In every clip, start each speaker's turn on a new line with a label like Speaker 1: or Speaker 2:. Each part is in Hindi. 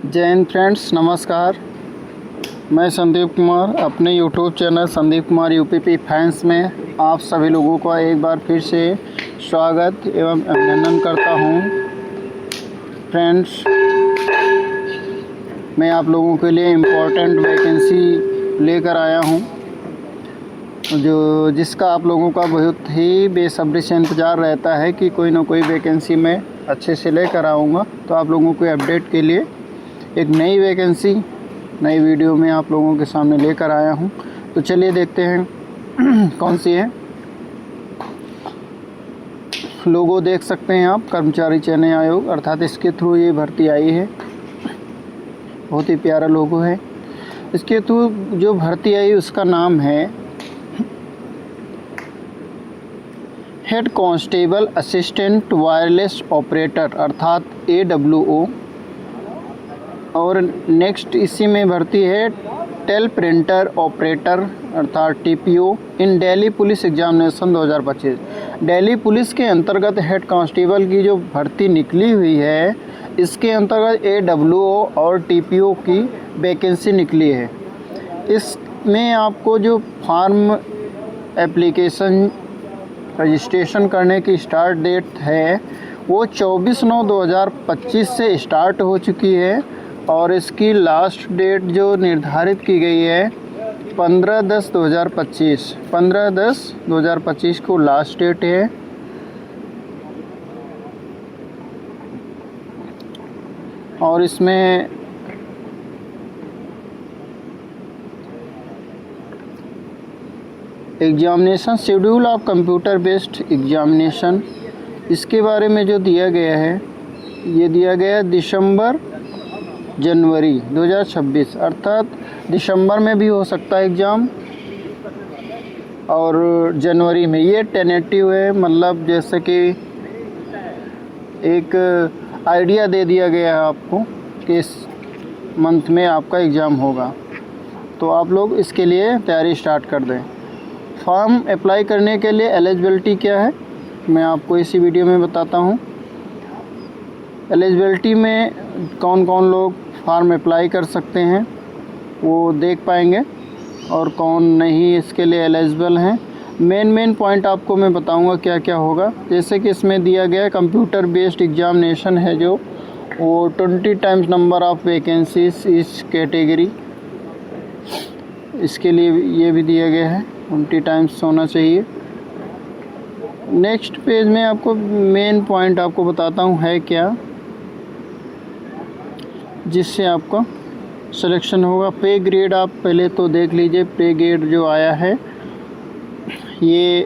Speaker 1: जय हिंद फ्रेंड्स, नमस्कार। मैं संदीप कुमार अपने YouTube channel Sandeep Kumar UPP fans में आप सभी लोगों का एक बार फिर से स्वागत एवं अभिनंदन करता हूं। फ्रेंड्स, मैं आप लोगों के लिए इम्पोर्टेंट वैकेंसी लेकर आया हूं, जिसका आप लोगों का बहुत ही बेसब्री से इंतज़ार रहता है कि कोई ना कोई वैकेंसी मैं अच्छे से लेकर आऊँगा। तो आप लोगों को अपडेट के लिए एक नई वैकेंसी नई वीडियो में आप लोगों के सामने लेकर आया हूं। तो चलिए देखते हैं कौन सी है। लोगो देख सकते हैं आप, कर्मचारी चयन आयोग, अर्थात इसके थ्रू ये भर्ती आई है। बहुत ही प्यारा लोगो है। इसके थ्रू जो भर्ती आई उसका नाम है head constable assistant wireless operator, अर्थात AWO। और नेक्स्ट इसी में भर्ती है टेल प्रिंटर ऑपरेटर, अर्थात TPO in Delhi police examination 2025। Delhi police के अंतर्गत हेड कांस्टेबल की जो भर्ती निकली हुई है, इसके अंतर्गत AWO और TPO की वैकेंसी निकली है। इसमें आपको जो फॉर्म एप्लीकेशन रजिस्ट्रेशन करने की स्टार्ट डेट है वो 24/9/2025 से स्टार्ट हो चुकी है और इसकी लास्ट डेट जो निर्धारित की गई है 15/10/2025 15/10/2025 को लास्ट डेट है। और इसमें examination schedule of computer based examination, इसके बारे में जो दिया गया है, ये दिया गया है दिसंबर-जनवरी 2026, अर्थात दिसंबर में भी हो सकता है एग्ज़ाम और जनवरी में। ये टेनेटिव है, मतलब जैसे कि एक आइडिया दे दिया गया है आपको कि इस मंथ में आपका एग्ज़ाम होगा। तो आप लोग इसके लिए तैयारी स्टार्ट कर दें। फॉर्म अप्लाई करने के लिए एलिजिबिलिटी क्या है मैं आपको इसी वीडियो में बताता हूँ। एलिजिबिलिटी में कौन कौन लोग फॉर्म अप्लाई कर सकते हैं वो देख पाएंगे और कौन नहीं इसके लिए एलिजिबल हैं। मेन पॉइंट आपको मैं बताऊंगा क्या क्या होगा। जैसे कि इसमें दिया गया है कंप्यूटर बेस्ड एग्जामिनेशन है जो वो 20 टाइम्स नंबर ऑफ़ वैकेंसीज इस कैटेगरी, इसके लिए ये भी दिया गया है 20 टाइम्स होना चाहिए। नेक्स्ट पेज में आपको मेन पॉइंट आपको बताता हूँ है क्या, जिससे आपका सिलेक्शन होगा। पे ग्रेड आप पहले तो देख लीजिए। पे ग्रेड जो आया है ये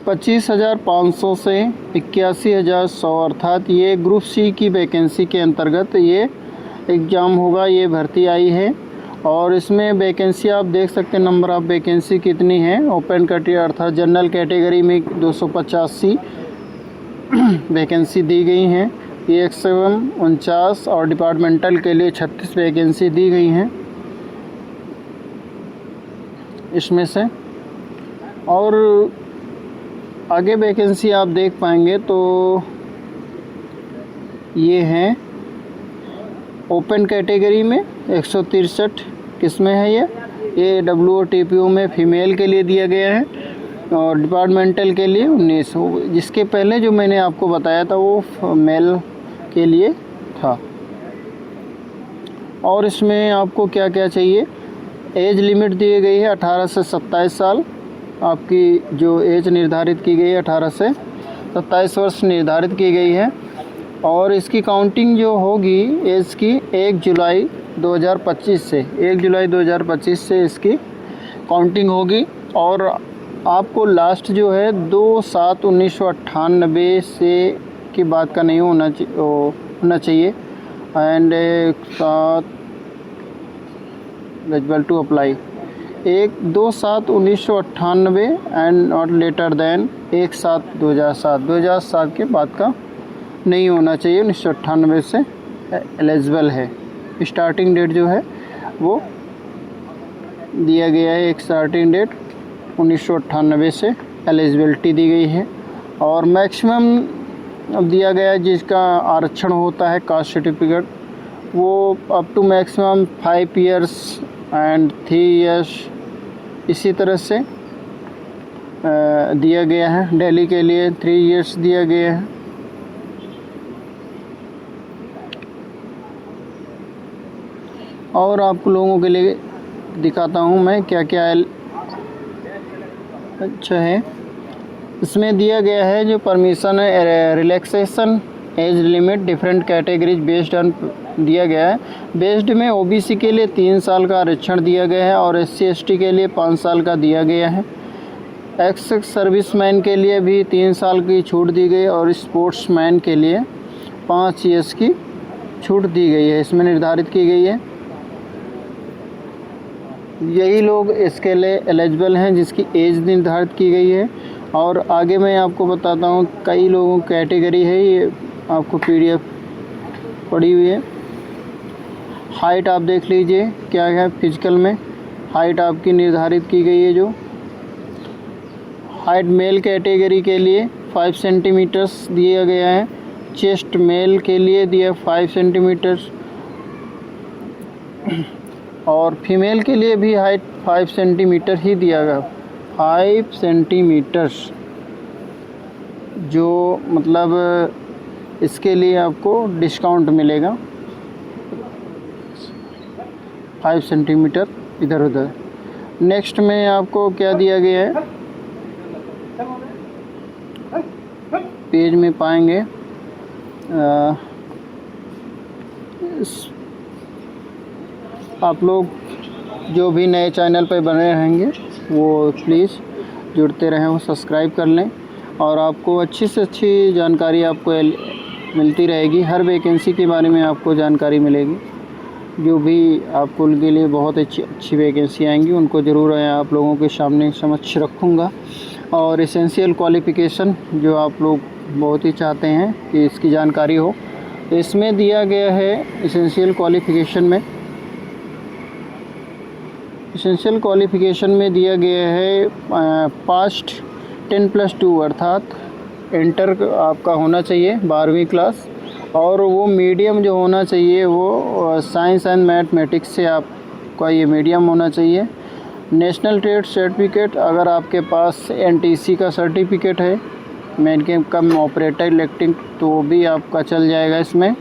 Speaker 1: 25,500 से 81,100, अर्थात ये ग्रुप C की वैकेंसी के अंतर्गत ये एग्ज़ाम होगा। ये भर्ती आई है और इसमें वैकेंसी आप देख सकते हैं। नंबर ऑफ़ वैकेंसी कितनी है। ओपन कैटेगरी अर्थात जनरल कैटेगरी में 285 वैकेंसी दी गई हैं, EXM 49 और डिपार्टमेंटल के लिए 36 वैकेंसी दी गई हैं इसमें से। और आगे वैकेंसी आप देख पाएंगे तो ये हैं ओपन कैटेगरी में 163 किस्में हैं। ये AWO TPO में फ़ीमेल के लिए दिया गया है और डिपार्टमेंटल के लिए 19। जिसके पहले जो मैंने आपको बताया था वो मेल के लिए था। और इसमें आपको क्या क्या चाहिए, एज लिमिट दी गई है 18 से 27 साल। आपकी जो एज निर्धारित की गई है 18 से 27 वर्ष निर्धारित की गई है। और इसकी काउंटिंग जो होगी एज की 1 जुलाई 2025 से 1 जुलाई 2025 से इसकी काउंटिंग होगी। और आपको लास्ट जो है 2/7/1998 से की बात का नहीं होना चाहिए। And 7 eligible to apply 2/7/1998 and not later than 1/7/2007 के बाद का नहीं होना चाहिए। 1998 से एलिजिबल है। स्टार्टिंग डेट जो है वो दिया गया है, एक स्टार्टिंग डेट 1998 से एलिजिबिलिटी दी गई है। और मैक्सिमम अब दिया गया है जिसका आरक्षण होता है कास्ट सर्टिफिकेट, वो up to maximum 5 years and 3 years इसी तरह से दिया गया है। दिल्ली के लिए 3 ईयर्स दिया गया है। और आप लोगों के लिए दिखाता हूँ मैं क्या क्या अच्छा है। इसमें दिया गया है जो परमिशन है, relaxation age limit different categories based on दिया गया है। बेस्ड में ओबीसी के लिए 3 साल का आरक्षण दिया गया है और एससी एसटी के लिए 5 साल का दिया गया है। एक्स सर्विसमैन के लिए भी 3 साल की छूट दी गई और स्पोर्ट्समैन के लिए 5 ईयर्स की छूट दी गई है, इसमें निर्धारित की गई है। यही लोग इसके लिए एलिजिबल हैं जिसकी एज निर्धारित की गई है। और आगे मैं आपको बताता हूँ, कई लोगों की कैटेगरी है, ये आपको पीडीएफ पड़ी हुई है। हाइट आप देख लीजिए क्या है, फिजिकल में हाइट आपकी निर्धारित की गई है। जो हाइट मेल कैटेगरी के लिए 5 सेंटीमीटर्स दिया गया है, चेस्ट मेल के लिए दिया 5 सेंटीमीटर्स और फीमेल के लिए भी हाइट 5 सेंटीमीटर ही दिया गया, 5 सेंटीमीटर्स, जो मतलब इसके लिए आपको डिस्काउंट मिलेगा 5 सेंटीमीटर इधर उधर। नेक्स्ट में आपको क्या दिया गया है, पेज में पाएंगे आप लोग जो भी नए चैनल पर बने रहेंगे वो प्लीज़ जुड़ते रहें और सब्सक्राइब कर लें, और आपको अच्छी से अच्छी जानकारी आपको मिलती रहेगी। हर वैकेंसी के बारे में आपको जानकारी मिलेगी। जो भी आपको उनके लिए बहुत अच्छी वैकेंसी आएंगी उनको ज़रूर आप लोगों के सामने समक्ष रखूँगा। और एसेंशियल क्वालिफ़िकेशन जो आप लोग बहुत ही चाहते हैं कि इसकी जानकारी हो, तो इसमें दिया गया है एसेंशियल क्वालिफ़िकेशन में दिया गया है पास्ट 10+2 अर्थात इंटर आपका होना चाहिए 12वीं क्लास, और वो मीडियम जो होना चाहिए वो साइंस एंड मैथमेटिक्स से आपका ये मीडियम होना चाहिए। नेशनल ट्रेड सर्टिफिकेट, अगर आपके पास एनटीसी का सर्टिफिकेट है, मैन कम ऑपरेटर इलेक्ट्रिक, तो वो भी आपका चल जाएगा इसमें।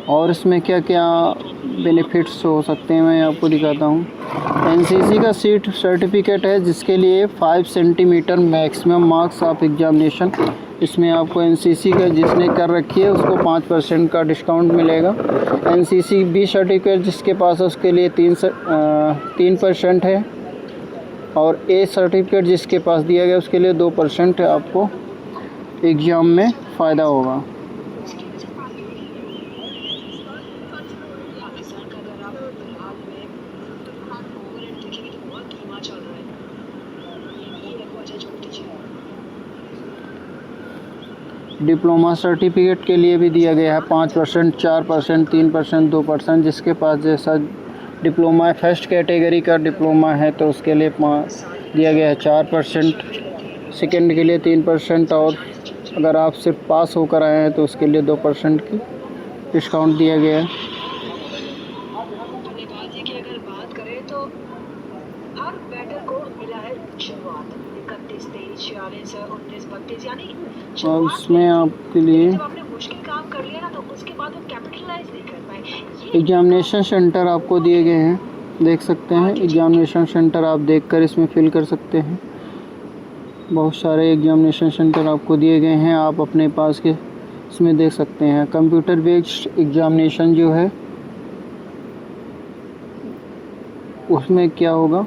Speaker 1: और इसमें क्या क्या बेनिफिट्स हो सकते हैं मैं आपको दिखाता हूँ। एनसीसी का सीट सर्टिफिकेट है जिसके लिए 5 centimetre maximum marks of examination, इसमें आपको एनसीसी का जिसने कर रखी है उसको 5% का डिस्काउंट मिलेगा। एनसीसी बी सर्टिफिकेट जिसके पास है उसके लिए 3% है, और ए सर्टिफिकेट जिसके पास दिया गया उसके लिए 2% आपको एग्ज़ाम में फ़ायदा होगा। डिप्लोमा सर्टिफिकेट के लिए भी दिया गया है 5%, 4%, 3%, 2%। जिसके पास जैसा डिप्लोमा है, फर्स्ट कैटेगरी का डिप्लोमा है तो उसके लिए दिया गया है 4%, सेकंड के लिए 3%, और अगर आप सिर्फ पास होकर आए हैं तो उसके लिए 2% की डिस्काउंट दिया गया है।
Speaker 2: अगर बात करें तो हर बैटर को मिला है शुरुआत 31, 23, 46, 29, 32, यानी
Speaker 1: और इसमें आपके लिए
Speaker 2: जब आपने मुश्किल काम कर लिया ना तो उसके बाद वो कैपिटलाइज नहीं कर पाए।
Speaker 1: एग्जामिनेशन सेंटर आपको दिए गए हैं, देख सकते हैं। एग्जामिनेशन सेंटर आप देखकर इसमें फिल कर सकते हैं। बहुत सारे एग्जामिनेशन सेंटर आपको दिए गए हैं, आप अपने पास के इसमें देख सकते हैं। कंप्यूटर बेस्ड एग्जामिनेशन जो है उसमें क्या होगा,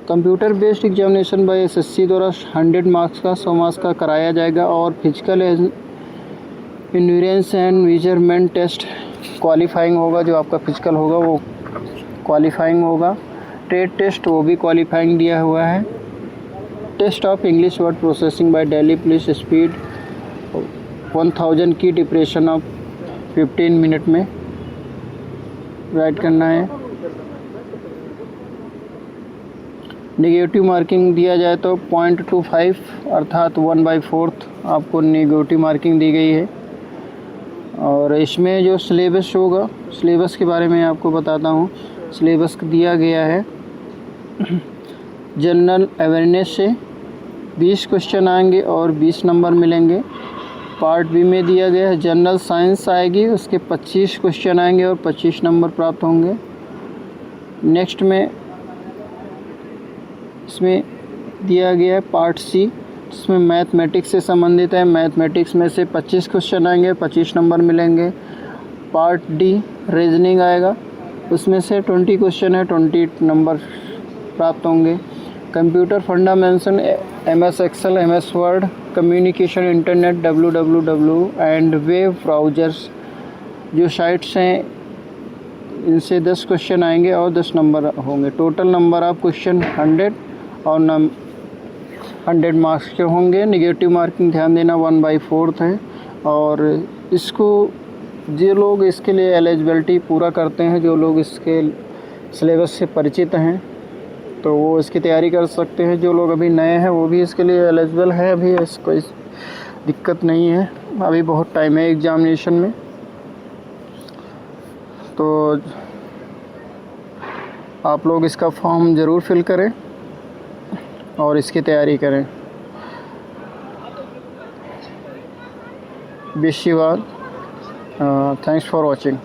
Speaker 1: computer based examination by SSC द्वारा 100 मार्क्स का 100 मार्क्स का कराया जाएगा, और physical endurance and measurement test qualifying होगा। जो आपका फिजिकल होगा वो क्वालिफाइंग होगा। ट्रेड टेस्ट वो भी क्वालिफाइंग दिया हुआ है। Test of English word processing by Delhi police speed 1000 की डिप्रेशन ऑफ 15 मिनट में राइट करना है। नेगेटिव मार्किंग दिया जाए तो 0.25 अर्थात 1/4 आपको नेगेटिव मार्किंग दी गई है। और इसमें जो सिलेबस होगा, सिलेबस के बारे में आपको बताता हूँ। सिलेबस दिया गया है जनरल अवेयरनेस से 20 क्वेश्चन आएंगे और 20 नंबर मिलेंगे। पार्ट बी में दिया गया है जनरल साइंस आएगी, उसके 25 क्वेश्चन आएंगे और 25 नंबर प्राप्त होंगे। नेक्स्ट में इसमें दिया गया है पार्ट सी, जिसमें मैथमेटिक्स से संबंधित है। मैथमेटिक्स में से 25 क्वेश्चन आएंगे, 25 नंबर मिलेंगे। पार्ट डी रीजनिंग आएगा, उसमें से 20 क्वेश्चन है, 20 नंबर प्राप्त होंगे। Computer fundamental, MS Excel, MS Word, communication, internet, www and web browsers जो साइट्स हैं, इनसे 10 क्वेश्चन आएंगे और 10 नंबर होंगे। टोटल नंबर ऑफ क्वेश्चन 100 और 100 मार्क्स के होंगे। नेगेटिव मार्किंग ध्यान देना 1/4 है। और इसको जो लोग इसके लिए एलिजिबिलिटी पूरा करते हैं, जो लोग इसके सिलेबस से परिचित हैं, तो वो इसकी तैयारी कर सकते हैं। जो लोग अभी नए हैं वो भी इसके लिए एलिजिबल है। अभी इसको इस दिक्कत नहीं है, अभी बहुत टाइम है एग्ज़ामिनेशन में। तो आप लोग इसका फॉर्म ज़रूर फिल करें और इसकी तैयारी करें। Wish you all, thanks for watching.